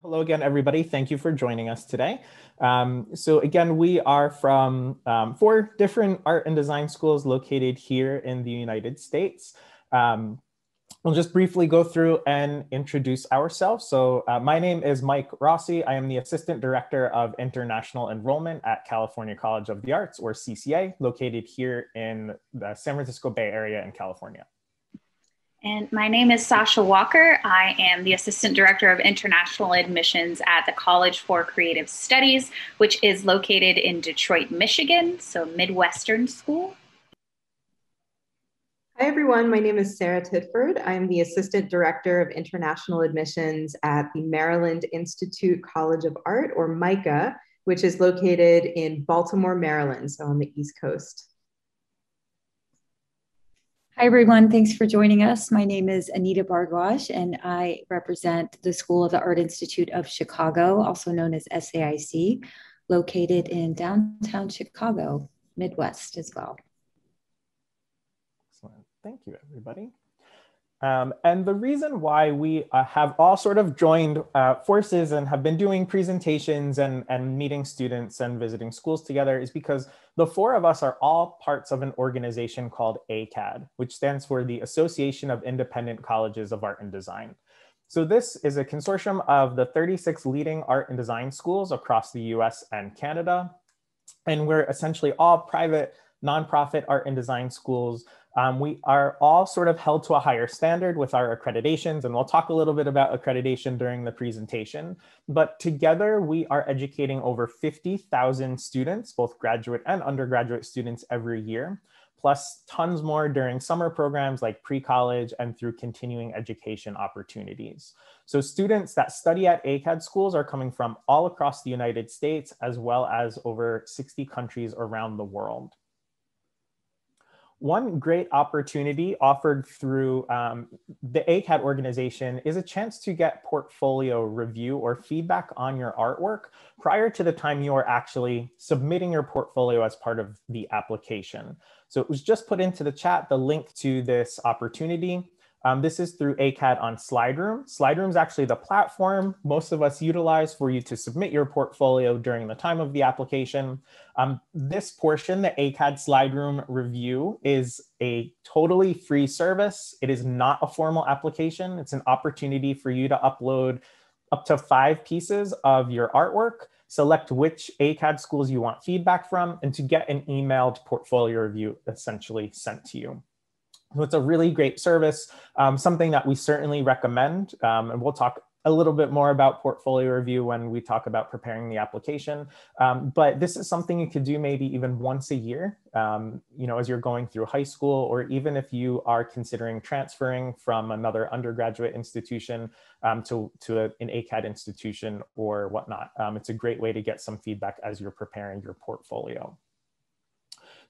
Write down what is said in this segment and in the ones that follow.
Hello again, everybody. Thank you for joining us today. So again, we are from four different art and design schools located here in the United States. We'll just briefly go through and introduce ourselves. So my name is Mike Rossi. I am the Assistant Director of International Enrollment at California College of the Arts, or CCA, located here in the San Francisco Bay Area in California. And my name is Sasha Walker. I am the Assistant Director of International Admissions at the College for Creative Studies, which is located in Detroit, Michigan, so Midwestern School. Hi, everyone. My name is Sarah Titford. I am the Assistant Director of International Admissions at the Maryland Institute College of Art, or MICA, which is located in Baltimore, Maryland, so on the East Coast. Hi, everyone. Thanks for joining us. My name is Anita Bardwaj, and I represent the School of the Art Institute of Chicago, also known as SAIC, located in downtown Chicago, Midwest as well. Excellent. Thank you, everybody. And the reason why we have all sort of joined forces and have been doing presentations and meeting students and visiting schools together is because the four of us are all parts of an organization called ACAD, which stands for the Association of Independent Colleges of Art and Design. So this is a consortium of the 36 leading art and design schools across the US and Canada. And we're essentially all private, nonprofit art and design schools. We are all sort of held to a higher standard with our accreditations, and we'll talk a little bit about accreditation during the presentation. But together, we are educating over 50,000 students, both graduate and undergraduate students every year, plus tons more during summer programs like pre-college and through continuing education opportunities. So students that study at ACAD schools are coming from all across the United States, as well as over 60 countries around the world. One great opportunity offered through the ACAD organization is a chance to get portfolio review or feedback on your artwork prior to the time you are actually submitting your portfolio as part of the application. So it was just put into the chat, the link to this opportunity. This is through ACAD on SlideRoom. SlideRoom is actually the platform most of us utilize for you to submit your portfolio during the time of the application. This portion, the ACAD SlideRoom review, is a totally free service. It is not a formal application. It's an opportunity for you to upload up to 5 pieces of your artwork, select which ACAD schools you want feedback from, and to get an emailed portfolio review essentially sent to you. So it's a really great service, something that we certainly recommend. And we'll talk a little bit more about portfolio review when we talk about preparing the application. But this is something you could do maybe even once a year, as you're going through high school, or even if you are considering transferring from another undergraduate institution to an ACAD institution or whatnot. It's a great way to get some feedback as you're preparing your portfolio.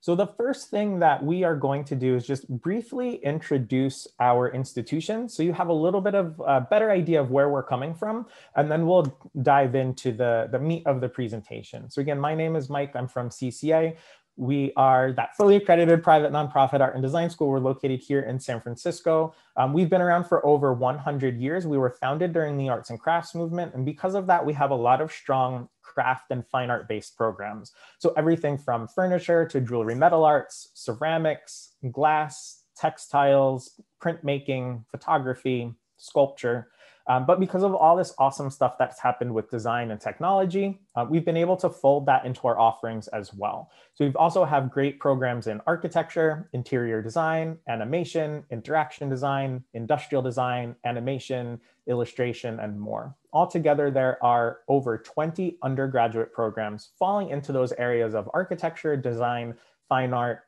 So the first thing that we are going to do is just briefly introduce our institution, so you have a little bit of a better idea of where we're coming from, and then we'll dive into the meat of the presentation. So again, my name is Mike. I'm from CCA. We are that fully accredited private nonprofit art and design school. We're located here in San Francisco. We've been around for over 100 years. We were founded during the arts and crafts movement. And because of that, we have a lot of strong craft and fine art based programs. So everything from furniture to jewelry, metal arts, ceramics, glass, textiles, printmaking, photography, sculpture. But because of all this awesome stuff that's happened with design and technology, we've been able to fold that into our offerings as well. So we've also have great programs in architecture, interior design, animation, interaction design, industrial design, animation, illustration, and more. Altogether, there are over 20 undergraduate programs falling into those areas of architecture, design, fine art,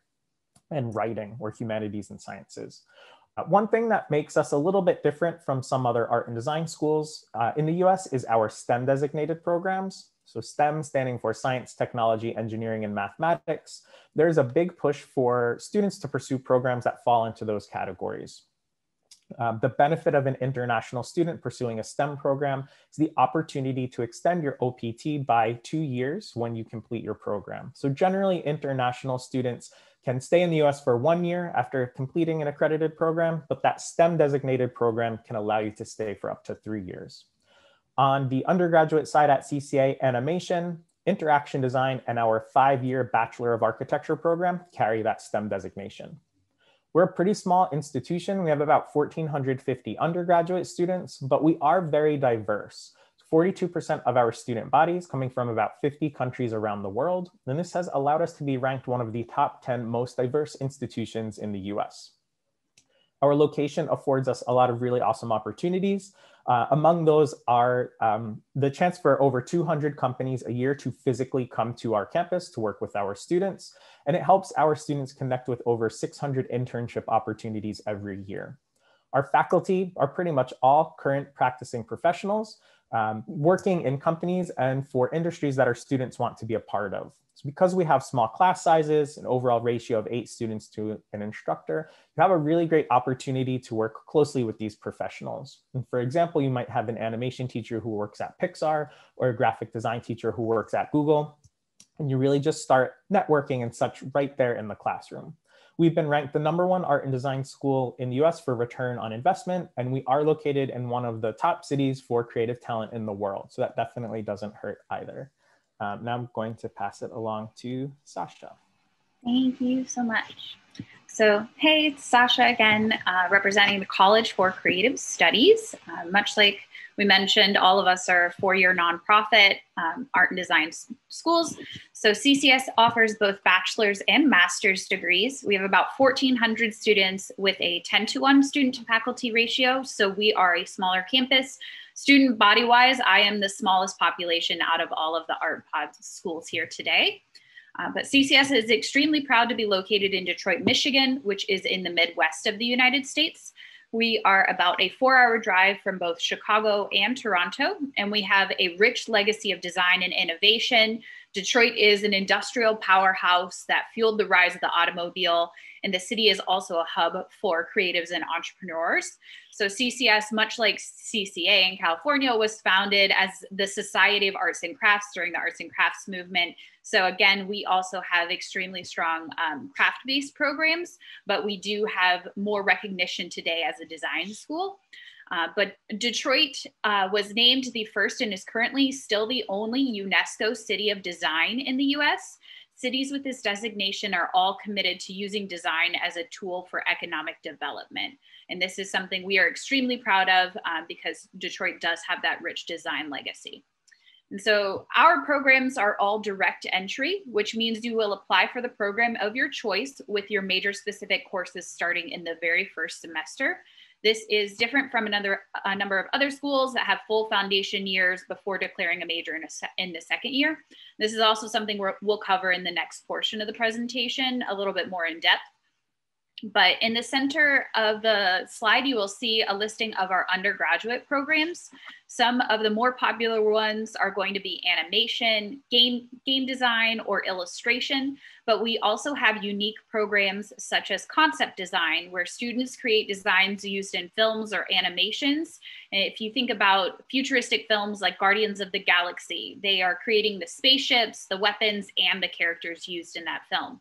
and writing, or humanities and sciences. One thing that makes us a little bit different from some other art and design schools in the US is our STEM designated programs. So STEM standing for science, technology, engineering, and mathematics. There's a big push for students to pursue programs that fall into those categories. The benefit of an international student pursuing a STEM program is the opportunity to extend your OPT by 2 years when you complete your program. So generally, international students can stay in the US for 1 year after completing an accredited program, but that STEM designated program can allow you to stay for up to 3 years. On the undergraduate side at CCA, animation, interaction design, and our 5-year Bachelor of Architecture program carry that STEM designation. We're a pretty small institution. We have about 1,450 undergraduate students, but we are very diverse. 42% of our student bodies coming from about 50 countries around the world, and this has allowed us to be ranked one of the top 10 most diverse institutions in the US. Our location affords us a lot of really awesome opportunities. Among those are the chance for over 200 companies a year to physically come to our campus to work with our students. And it helps our students connect with over 600 internship opportunities every year. Our faculty are pretty much all current practicing professionals working in companies and for industries that our students want to be a part of. So because we have small class sizes, an overall ratio of 8 students to an instructor, you have a really great opportunity to work closely with these professionals. And for example, you might have an animation teacher who works at Pixar or a graphic design teacher who works at Google. And you really just start networking and such right there in the classroom. We've been ranked the #1 art and design school in the US for return on investment, and we are located in one of the top cities for creative talent in the world. So that definitely doesn't hurt either. Now I'm going to pass it along to Sasha. Thank you so much. So, hey, it's Sasha again, representing the College for Creative Studies. Much like we mentioned, all of us are 4-year nonprofit art and design schools. So CCS offers both bachelor's and master's degrees. We have about 1,400 students with a 10-to-1 student to faculty ratio. So we are a smaller campus. Student body-wise, I am the smallest population out of all of the art pod schools here today. But CCS is extremely proud to be located in Detroit, Michigan, which is in the Midwest of the United States. We are about a 4-hour drive from both Chicago and Toronto, and we have a rich legacy of design and innovation. Detroit is an industrial powerhouse that fueled the rise of the automobile, and the city is also a hub for creatives and entrepreneurs. So CCS, much like CCA in California, was founded as the Society of Arts and Crafts during the Arts and Crafts movement. So again, we also have extremely strong craft-based programs, but we do have more recognition today as a design school. But Detroit was named the first and is currently still the only UNESCO City of Design in the US. Cities with this designation are all committed to using design as a tool for economic development. And this is something we are extremely proud of because Detroit does have that rich design legacy. And so our programs are all direct entry, which means you will apply for the program of your choice with your major specific courses starting in the very first semester. This is different from a number of other schools that have full foundation years before declaring a major in the second year. This is also something we'll cover in the next portion of the presentation a little bit more in depth. But in the center of the slide, you will see a listing of our undergraduate programs. Some of the more popular ones are going to be animation, game design, or illustration. But we also have unique programs such as concept design, where students create designs used in films or animations. And if you think about futuristic films like Guardians of the Galaxy, they are creating the spaceships, the weapons, and the characters used in that film.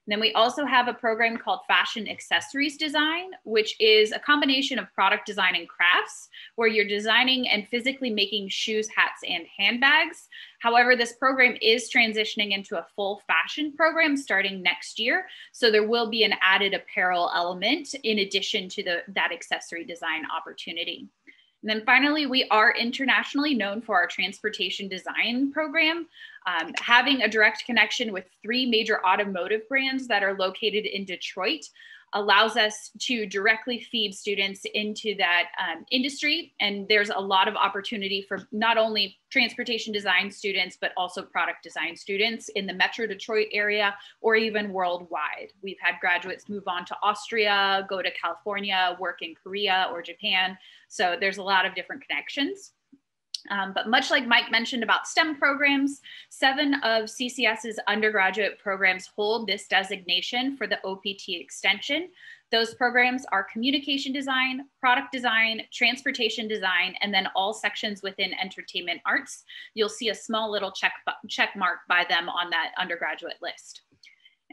And then we also have a program called Fashion Accessories Design, which is a combination of product design and crafts, where you're designing and physically making shoes, hats, and handbags. However, this program is transitioning into a full fashion program starting next year. So there will be an added apparel element in addition to that accessory design opportunity. And then finally, we are internationally known for our transportation design program. Having a direct connection with 3 major automotive brands that are located in Detroit allows us to directly feed students into that industry. And there's a lot of opportunity for not only transportation design students, but also product design students in the Metro Detroit area or even worldwide. We've had graduates move on to Austria, go to California, work in Korea or Japan. So there's a lot of different connections. But much like Mike mentioned about STEM programs, 7 of CCS's undergraduate programs hold this designation for the OPT extension. Those programs are communication design, product design, transportation design, and then all sections within entertainment arts. You'll see a small little check mark by them on that undergraduate list.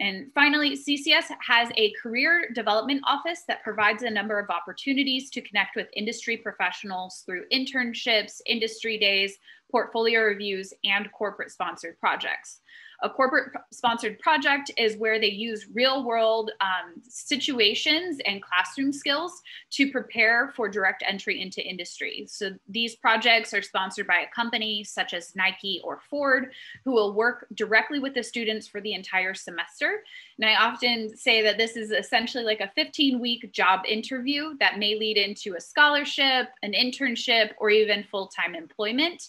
And finally, CCS has a career development office that provides a number of opportunities to connect with industry professionals through internships, industry days, portfolio reviews, and corporate sponsored projects. A corporate sponsored project is where they use real world situations and classroom skills to prepare for direct entry into industry. So these projects are sponsored by a company such as Nike or Ford, who will work directly with the students for the entire semester. And I often say that this is essentially like a 15-week job interview that may lead into a scholarship, an internship, or even full-time employment.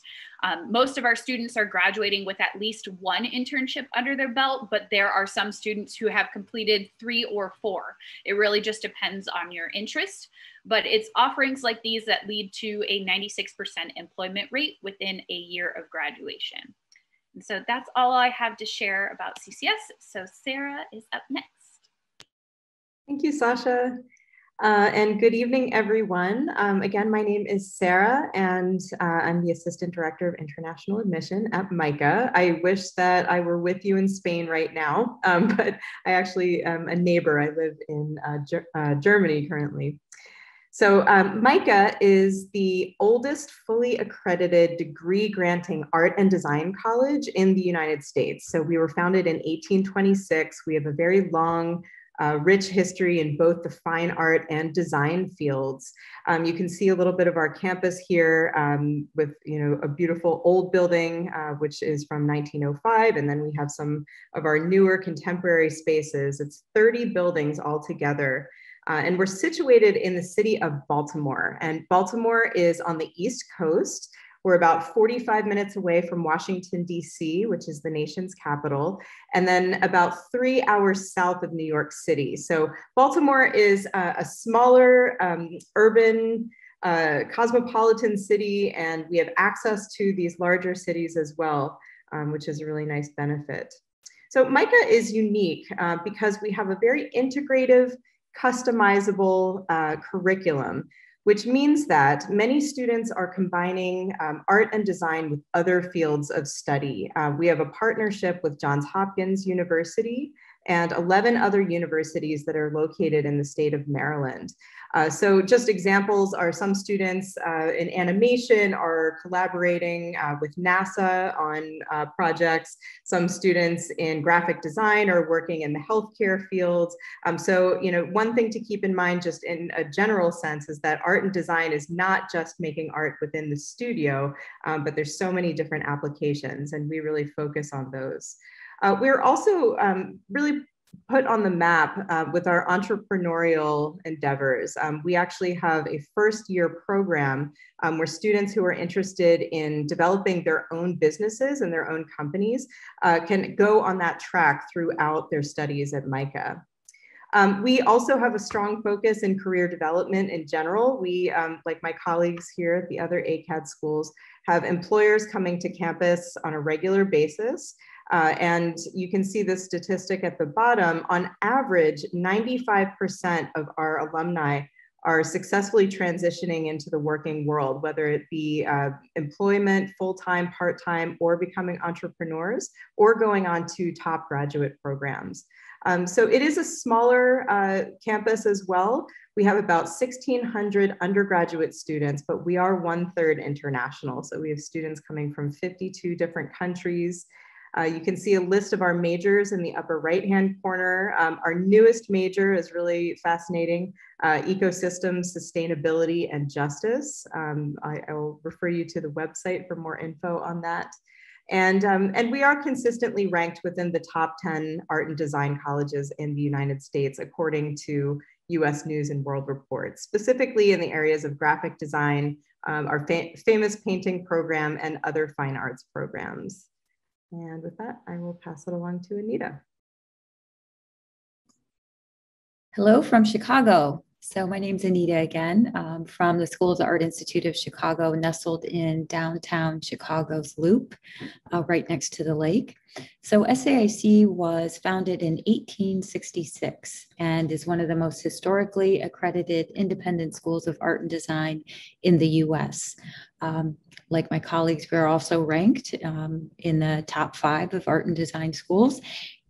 Most of our students are graduating with at least one internship under their belt, but there are some students who have completed 3 or 4. It really just depends on your interest, but it's offerings like these that lead to a 96% employment rate within a year of graduation. And so that's all I have to share about CCS. So Sarah is up next. Thank you, Sasha. And good evening, everyone. Again, my name is Sarah, and I'm the Assistant Director of International Admission at MICA. I wish that I were with you in Spain right now, but I actually am a neighbor. I live in Germany currently. So MICA is the oldest fully accredited degree granting art and design college in the United States. So we were founded in 1826. We have a very long rich history in both the fine art and design fields. You can see a little bit of our campus here with a beautiful old building, which is from 1905. And then we have some of our newer contemporary spaces. It's 30 buildings altogether. And we're situated in the city of Baltimore. And Baltimore is on the East Coast. We're about 45 minutes away from Washington, D.C., which is the nation's capital, and then about 3 hours south of New York City. So Baltimore is a smaller, urban, cosmopolitan city, and we have access to these larger cities as well, which is a really nice benefit. So MICA is unique because we have a very integrative, customizable curriculum, which means that many students are combining art and design with other fields of study. We have a partnership with Johns Hopkins University and 11 other universities that are located in the state of Maryland. So just examples are some students in animation are collaborating with NASA on projects. Some students in graphic design are working in the healthcare fields. So, one thing to keep in mind just in a general sense is that art and design is not just making art within the studio, but there's so many different applications, and we really focus on those. We're also really put on the map with our entrepreneurial endeavors. We actually have a first-year program where students who are interested in developing their own businesses and their own companies can go on that track throughout their studies at MICA. We also have a strong focus in career development in general. We, like my colleagues here at the other ACAD schools, have employers coming to campus on a regular basis. And you can see the statistic at the bottom. On average, 95% of our alumni are successfully transitioning into the working world, whether it be employment, full-time, part-time, or becoming entrepreneurs, or going on to top graduate programs. So it is a smaller campus as well. We have about 1,600 undergraduate students, but we are 1/3 international. So we have students coming from 52 different countries. You can see a list of our majors in the upper right-hand corner. Our newest major is really fascinating, ecosystems, sustainability, and justice. I will refer you to the website for more info on that. And we are consistently ranked within the top 10 art and design colleges in the United States, according to US News and World Report, specifically in the areas of graphic design, our famous painting program, and other fine arts programs. And with that, I will pass it along to Anita. Hello from Chicago. So my name's Anita again, from the School of the Art Institute of Chicago, nestled in downtown Chicago's Loop, right next to the lake. So SAIC was founded in 1866 and is one of the most historically accredited independent schools of art and design in the US. Like my colleagues, we're also ranked in the top 5 of art and design schools.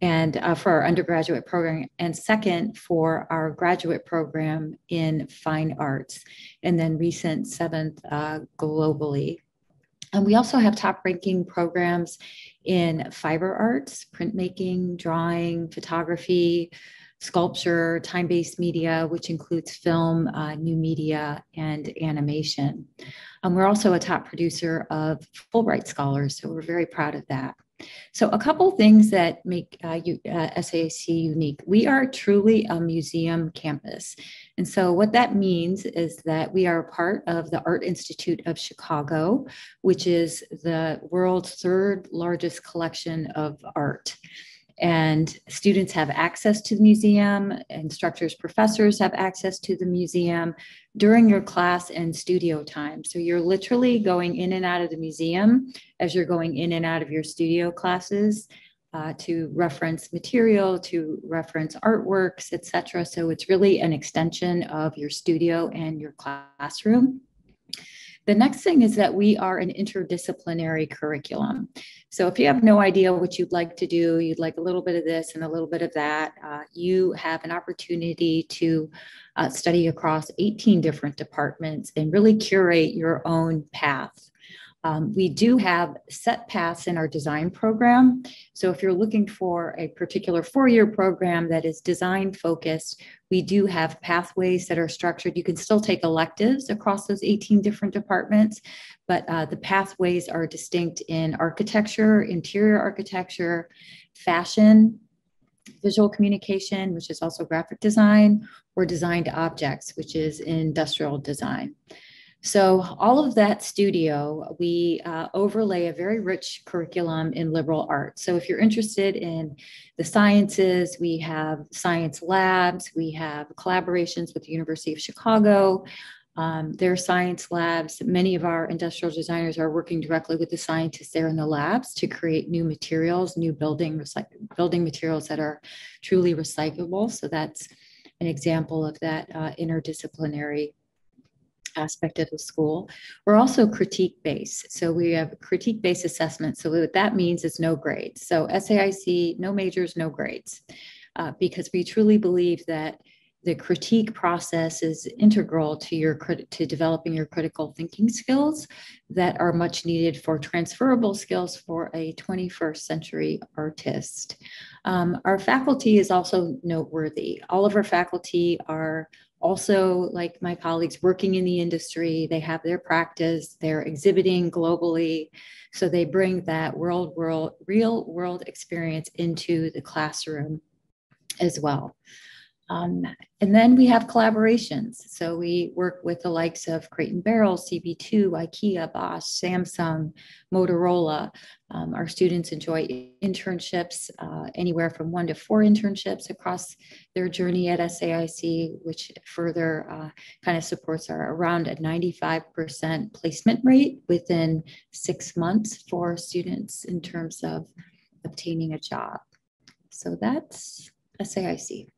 and for our undergraduate program, and second for our graduate program in fine arts, and then recent seventh globally. And we also have top ranking programs in fiber arts, printmaking, drawing, photography, sculpture, time-based media, which includes film, new media, and animation. We're also a top producer of Fulbright scholars, so we're very proud of that. So a couple things that make SAIC unique. We are truly a museum campus. And so what that means is that we are a part of the Art Institute of Chicago, which is the world's third largest collection of art. And students have access to the museum, instructors, professors have access to the museum during your class and studio time. So you're literally going in and out of the museum as you're going in and out of your studio classes to reference material, to reference artworks, etc. So it's really an extension of your studio and your classroom. The next thing is that we are an interdisciplinary curriculum. So if you have no idea what you'd like to do, you'd like a little bit of this and a little bit of that, you have an opportunity to study across 18 different departments and really curate your own path. We do have set paths in our design program. So if you're looking for a particular four-year program that is design focused, we do have pathways that are structured. You can still take electives across those 18 different departments, but the pathways are distinct in architecture, interior architecture, fashion, visual communication, which is also graphic design, or designed objects, which is industrial design. So all of that studio, we overlay a very rich curriculum in liberal arts. So if you're interested in the sciences, we have science labs, we have collaborations with the University of Chicago, their science labs. Many of our industrial designers are working directly with the scientists there in the labs to create new materials, new building materials that are truly recyclable. So that's an example of that interdisciplinary aspect of the school. We're also critique-based. So we have critique-based assessment. So what that means is no grades. So SAIC, no majors, no grades, because we truly believe that the critique process is integral to developing your critical thinking skills that are much needed for transferable skills for a 21st century artist. Our faculty is also noteworthy. All of our faculty are also, like my colleagues, working in the industry. They have their practice, they're exhibiting globally. So they bring that real world experience into the classroom as well. And then we have collaborations. So we work with the likes of Crate and Barrel, CB2, IKEA, Bosch, Samsung, Motorola. Our students enjoy internships, anywhere from 1 to 4 internships across their journey at SAIC, which further kind of supports our around a 95% placement rate within 6 months for students in terms of obtaining a job. So that's SAIC.